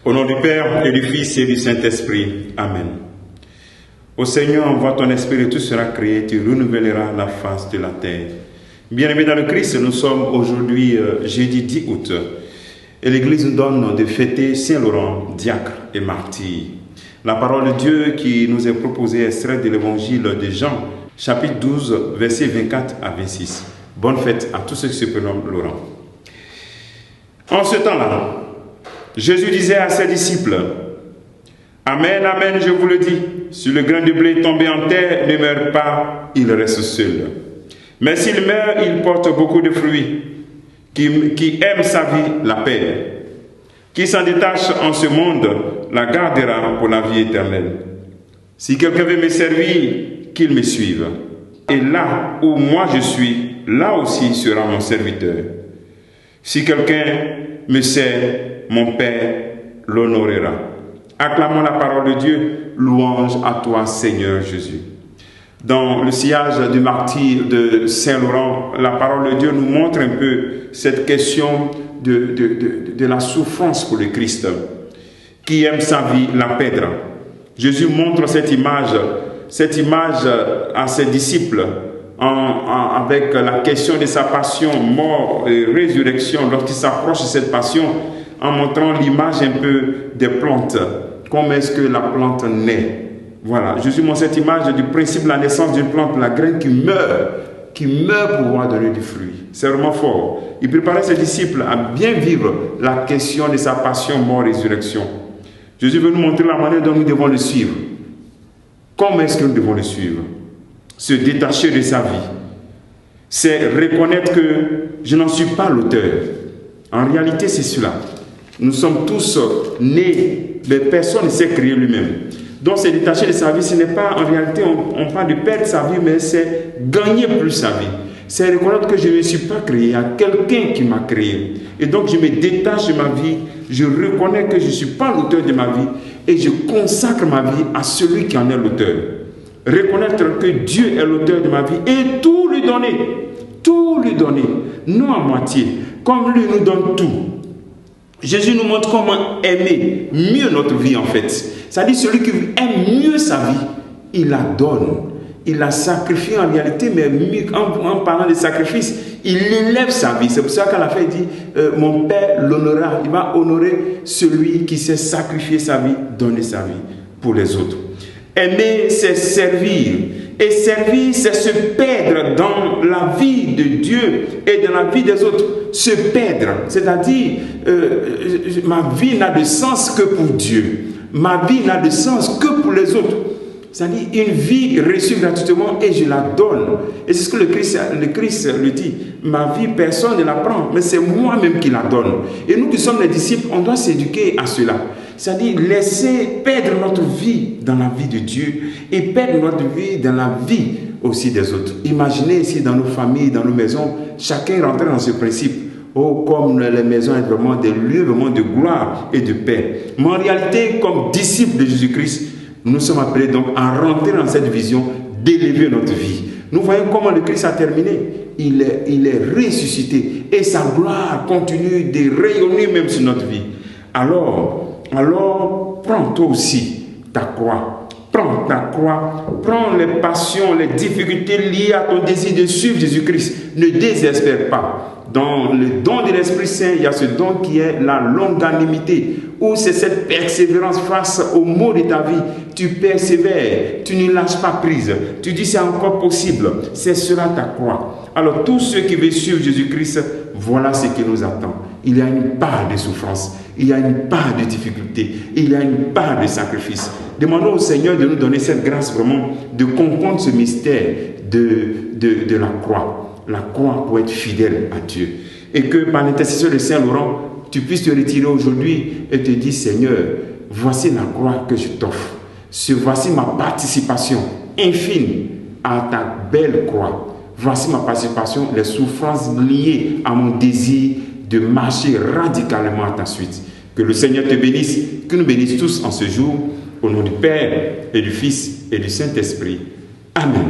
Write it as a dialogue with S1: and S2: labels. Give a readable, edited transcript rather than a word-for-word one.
S1: Au nom du Père et du Fils et du Saint-Esprit. Amen. Ô Seigneur, envoie ton esprit et tout sera créé, tu renouvelleras la face de la terre. Bien-aimés dans le Christ, nous sommes aujourd'hui jeudi 10 août et l'Église nous donne de fêter Saint-Laurent, diacre et martyr. La parole de Dieu qui nous est proposée est extraite de l'Évangile de Jean, chapitre 12, versets 24 à 26. Bonne fête à tous ceux qui se prénomment Laurent. En ce temps-là, Jésus disait à ses disciples, « Amen, amen, je vous le dis, si le grain de blé tombé en terre ne meurt pas, il reste seul. Mais s'il meurt, il porte beaucoup de fruits. Qui aime sa vie, la perd. Qui s'en détache en ce monde, la gardera pour la vie éternelle. Si quelqu'un veut me servir, qu'il me suive. Et là où moi je suis, là aussi sera mon serviteur. Si quelqu'un me sert, mon Père l'honorera. » Acclamons la parole de Dieu, louange à toi Seigneur Jésus. Dans le sillage du martyr de Saint-Laurent, la parole de Dieu nous montre un peu cette question de la souffrance pour le Christ. Qui aime sa vie la perdra. Jésus montre cette image à ses disciples avec la question de sa passion, mort et résurrection lorsqu'il s'approche de cette passion, en montrant l'image un peu des plantes. Comment est-ce que la plante naît? Voilà, Jésus montre cette image du principe de la naissance d'une plante, la graine qui meurt pour pouvoir donner du fruit. C'est vraiment fort. Il préparait ses disciples à bien vivre la question de sa passion, mort, résurrection. Jésus veut nous montrer la manière dont nous devons le suivre. Comment est-ce que nous devons le suivre? Se détacher de sa vie. C'est reconnaître que je n'en suis pas l'auteur. En réalité, c'est cela. Nous sommes tous nés, mais personne ne s'est créé lui-même. Donc, se détacher de sa vie, ce n'est pas, en réalité, on parle de perdre sa vie, mais c'est gagner plus sa vie. C'est reconnaître que je ne suis pas créé, il y a quelqu'un qui m'a créé. Et donc, je me détache de ma vie, je reconnais que je ne suis pas l'auteur de ma vie, et je consacre ma vie à celui qui en est l'auteur. Reconnaître que Dieu est l'auteur de ma vie, et tout lui donner, non à moitié, comme lui nous donne tout. Jésus nous montre comment aimer mieux notre vie en fait. C'est-à-dire celui qui aime mieux sa vie, il la donne. Il la sacrifie en réalité, mais en parlant de sacrifice, il élève sa vie. C'est pour ça qu'à la fin il dit, mon Père l'honorera. Il va honorer celui qui s'est sacrifié sa vie, donner sa vie pour les autres. Aimer, c'est servir. Et servir, c'est se perdre dans la vie de Dieu et dans la vie des autres. Se perdre, c'est-à-dire, ma vie n'a de sens que pour Dieu. Ma vie n'a de sens que pour les autres. C'est-à-dire, une vie reçue gratuitement et je la donne. Et c'est ce que le Christ le dit. Ma vie, personne ne la prend, mais c'est moi-même qui la donne. Et nous qui sommes les disciples, on doit s'éduquer à cela. C'est-à-dire laisser perdre notre vie dans la vie de Dieu et perdre notre vie dans la vie aussi des autres. Imaginez ici dans nos familles, dans nos maisons, chacun rentrer dans ce principe. Oh, comme les maisons sont vraiment des lieux vraiment de gloire et de paix. Mais en réalité, comme disciples de Jésus-Christ, nous sommes appelés donc à rentrer dans cette vision d'élever notre vie. Nous voyons comment le Christ a terminé. Il est ressuscité et sa gloire continue de rayonner même sur notre vie. Alors, prends toi aussi ta croix. Prends ta croix, prends les passions, les difficultés liées à ton désir de suivre Jésus-Christ. Ne désespère pas. Dans le don de l'Esprit Saint, il y a ce don qui est la longanimité, où c'est cette persévérance face aux maux de ta vie. Tu persévères, tu ne lâches pas prise. Tu dis c'est encore possible. C'est cela ta croix. Alors tous ceux qui veulent suivre Jésus-Christ, voilà ce qui nous attend. Il y a une part de souffrance, il y a une part de difficulté, il y a une part de sacrifice. Demandons au Seigneur de nous donner cette grâce vraiment de comprendre ce mystère de la croix. La croix pour être fidèle à Dieu. Et que par l'intercession de Saint-Laurent, tu puisses te retirer aujourd'hui et te dire, Seigneur, voici la croix que je t'offre. Voici ma participation infime à ta belle croix. Voici ma participation, les souffrances liées à mon désir de marcher radicalement à ta suite. Que le Seigneur te bénisse, que nous bénisse tous en ce jour, au nom du Père et du Fils et du Saint-Esprit. Amen.